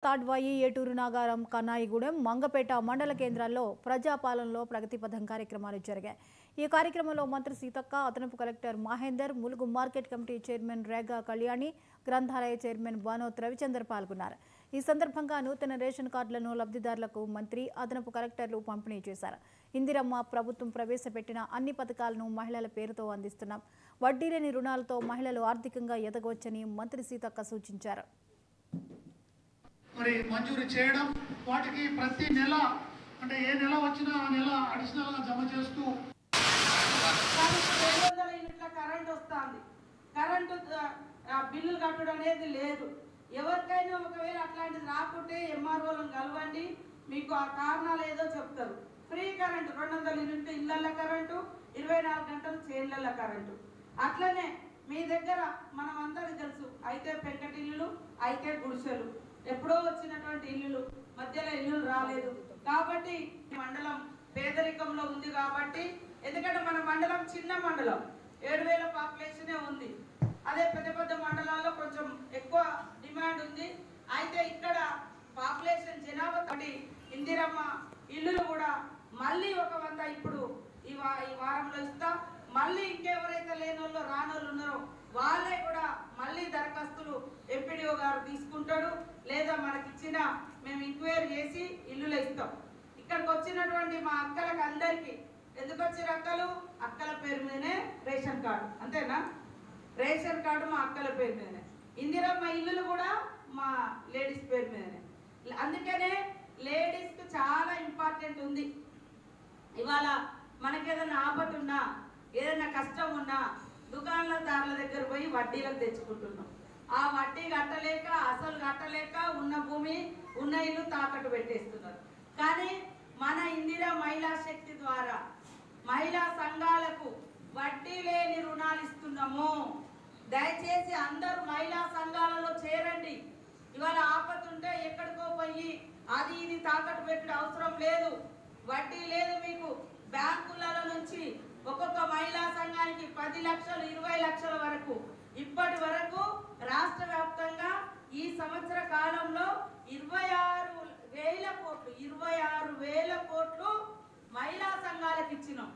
తాడ్వాయి, ఏటూరు నాగారం, కన్నాయిగూడెం, మంగపేట మండల కేంద్రాల్లో ప్రజాపాలనలో ప్రగతిపథం కార్యక్రమాలు జరిగాయి. ఈ కార్యక్రమంలో మంత్రి సీతక్క, అదనపు collector Mahender, Mulugu market committee chairman Rega Kalyani, గ్రంథాలయ చైర్మన్ బానోత్ రవిచందర్ పాల్గొన్నారు. ఈ సందర్భంగా నూతన రేషన్ కార్డులను లబ్ధిదారులకు మంత్రి, అదనపు కలెక్టర్లు పంపిణీ చేశారు. ఇందిరమ్మ ప్రభుత్వం ప్రవేశపెట్టిన అన్ని పథకాలను మహిళల పేరుతో అందిస్తున్నాం. వడ్డీ లేని రుణాలతో మహిళలు ఆర్థికంగా ఎదగవచ్చని మంత్రి సీతక్క సూచించారు. మరి మంజూరు చేయడం, వాటికి ప్రతి నెల అంటే ఏ నెల వచ్చినా ఆ నెల అడిషనల్ గా జమ చేస్తూ కరెంట్ వస్తుంది. కరెంటు బిల్లులు కట్టడం అనేది లేదు. ఎవరికైనా ఒకవేళ అట్లాంటిది రాకుంటే ఎంఆర్ఓలను కలవండి, మీకు ఆ కారణాలు ఏదో చెప్తారు. ఫ్రీ కరెంటు 200 యూనిట్లు ఇళ్ల కరెంటు, 24 గంటలు చేన్ల కరెంటు. అట్లనే మీ దగ్గర మనం అందరికి తెలుసు, అయితే పెంకటిల్లులు, అయితే గుడిసెలు, ఎప్పుడో వచ్చినటువంటి ఇల్లులు, మధ్యలో ఇల్లులు రాలేదు. కాబట్టి మండలం పేదరికంలో ఉంది. కాబట్టి ఎందుకంటే మన మండలం చిన్న మండలం, 7,000 పాపులేషనే ఉంది. అదే పెద్ద పెద్ద మండలాల్లో కొంచెం ఎక్కువ డిమాండ్ ఉంది. అయితే ఇక్కడ పాపులేషన్ జనాభా తోటి ఇందిరమ్మ ఇల్లులు కూడా మళ్ళీ ఒక 100 ఇప్పుడు ఈ వారంలో ఇస్తా. మళ్ళీ ఇంకెవరైతే లేనోళ్ళు రానోళ్ళు ఉన్నారో వాళ్ళే కూడా మళ్ళీ దరఖాస్తులు ఎంపీడీఓ గారు తీసుకుంటాడు, లేదా మనకిచ్చిన మేము ఎంక్వైరీ చేసి ఇల్లులు ఇస్తాం. ఇక్కడికి వచ్చినటువంటి మా అక్కలకు అందరికీ ఎందుకు వచ్చిన అక్కల పేరు మీదనే రేషన్ కార్డు, అంతేనా? రేషన్ కార్డు మా అక్కల పేరు మీదనే, ఇందిరమ్మ ఇల్లులు కూడా మా లేడీస్ పేరు మీదనే. అందుకనే లేడీస్కి చాలా ఇంపార్టెంట్ ఉంది. ఇవాళ మనకేదైనా ఆపద ఉన్నా, ఏదైనా కష్టం ఉన్నా దుకాణదారుల దగ్గర పోయి వడ్డీలకు తెచ్చుకుంటున్నాం. ఆ వడ్డీ కట్టలేక, అసలు కట్టలేక ఉన్న భూమి, ఉన్న ఇల్లు తాకట్టు పెట్టేస్తున్నారు. కానీ మన ఇందిరా మహిళా శక్తి ద్వారా మహిళా సంఘాలకు వడ్డీ లేని రుణాలు ఇస్తున్నాము. దయచేసి అందరూ మహిళా సంఘాలలో చేరండి. ఇవాళ ఆపద ఉంటే ఎక్కడికో పోయి అది ఇది తాకట్టు పెట్టడం అవసరం లేదు. వడ్డీ లేదు మీకు. బ్యాంకులలో నుంచి ఒక్కొక్క మహిళా సంఘానికి 10 లక్షలు, 20 లక్షల వరకు ఇప్పటి వరకు రాష్ట్ర వ్యాప్తంగా ఈ సంవత్సర కాలంలో 26,000 కోట్లు మహిళా సంఘాలకు ఇచ్చినాం.